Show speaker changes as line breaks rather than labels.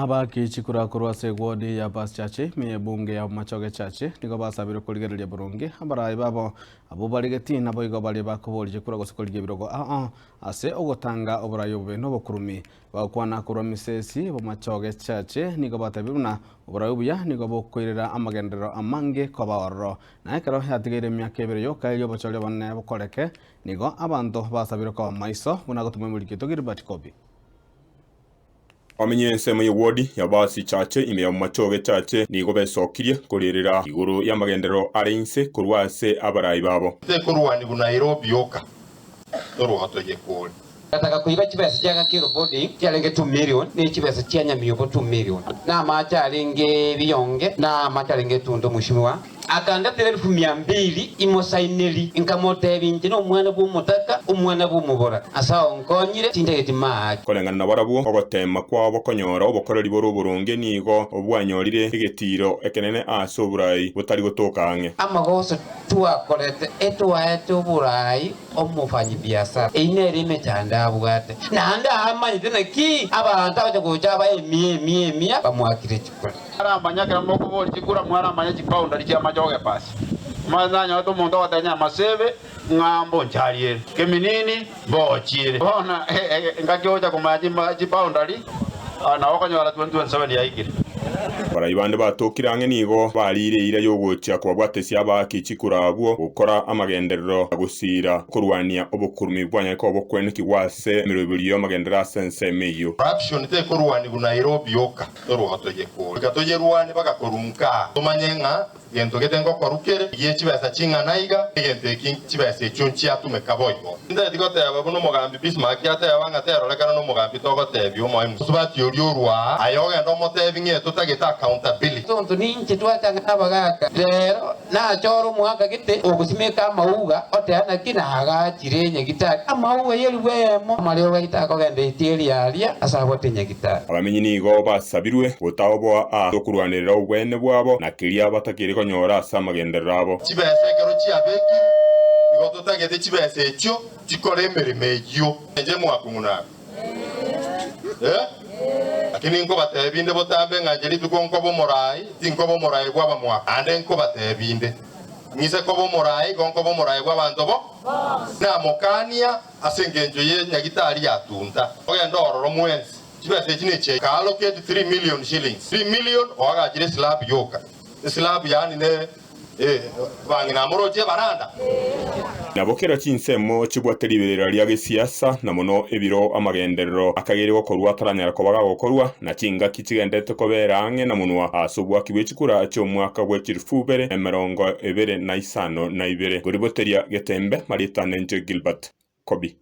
Abaki chikura kurwa segwodi ya bas chache miye bunge ya machoge chache niko basabire kuligereria burungi abarayi babo abo baligeti nabo igo bali bakoboli chikura gosokolige birogo ase ogotanga oburayi obube no bokurumi bakwana kurwa misesi bo machoge chache niko batabiruna oburayi obuya niko bokoirera amagendero amange kobaoro na ekero yatigere myaka ebere yoka yo bachole banne bokoreke niko abanto basabire ko maiso buna gotumwe mulikito Gilbert Kobi.
Wamenye nsemo y'wodi ya basi chache ime ya machoge chache nigo besokirie kuririra iguru y'amagendero arinse kurwase abarayi babo
kurwani ku Nairobi yoka hatoje kuri
nataka kuiba chibesa chaka kiro body cyalenge 2 million ni chibesa cyanyamiyobo 2 million na machalenge biyonge na machalenge tundo mushimwa akanda 1200 imosaineli inkamote binje no mwana bw'umutaka umwana bw'umubora asa onkonyire tindegeti maaki
kolengana na barabu ogotema kwa bokonyora obokoreri boru burunge nigo obwanyorire igetiro ekenene aso burayi butari gutokange
amagoso twakorete etwaete burayi omufanyi biashara ineri metanda bwate nanda amanyite neki abantu abaje kuja baye bamwakire chikora
arambanya kera moko boli chikura mwarambanya chipound ali chama joge pasi mazanya watu muntu watanya masebe ngambo nchaliere keminini bochire bona ngakyoja kumaji chipound ali na wakanyora 2027 yaikire
barayi bande batokirange nigo barire ira yogocha kwa bwatesi abaki chikurabwo gukora amagenderero agusira kurwania obukurumi bwanya ko bokwene kiwase mirobiriyo amagendera sense meyo
corruption te kurwani ku Nairobi yoka hatoje kuri gatoje ruwani bagakorunka tumanyenga gento getengo kwarukere igihe kibasa kinganaiga igente kibasa cyunchi atume kaboyo ndari gote abo no mugambi Bismarck yate yabanga terolekana no mugambi togote byo moyo subati yorwa ayoga ndo motevi nge tutageta accountability
tonto ninje twatanga abagaka rero na choro mwaka gite ogusimeka mauga otana kina haga chirenye gitari amauga yelwemo amareo gaita ko gende itieri yalia asabote nyagitari
abamenyi nigo basabirwe gutaho a dokurwanirira ubwene bwabo na kiria batakiri konyora asamagendera abo
kibese kero cyabeki igo tutagete kibese cyo tikore emeremeyo nje mwakunguna lakini nko batebinde botambe ngajeri tukonko bomorai tinko bomorai kwa bamwa ande nko batebinde ngise ko bomorai gonko bomorai kwa bantu bo na mokania asengenjo ye nyagitari yatunda oya ndororo mwenzi kibese kiniche ka allocate 3 million shillings 3 million ogajire slab yoka slab yani ne bangina moroje baranda
nabokera chinsemo chibwateriberera lya gesiasa na muno ebiro amagenderero akagerego korwa taranyara ko bagagokorwa na kinga kichigendete ko berange na munwa asubwa kibechikura cyo mwaka gwe kirfubere emerongo ebere na isano na ibere goriboteria getembe Marita Nenje Gilbert Kobi.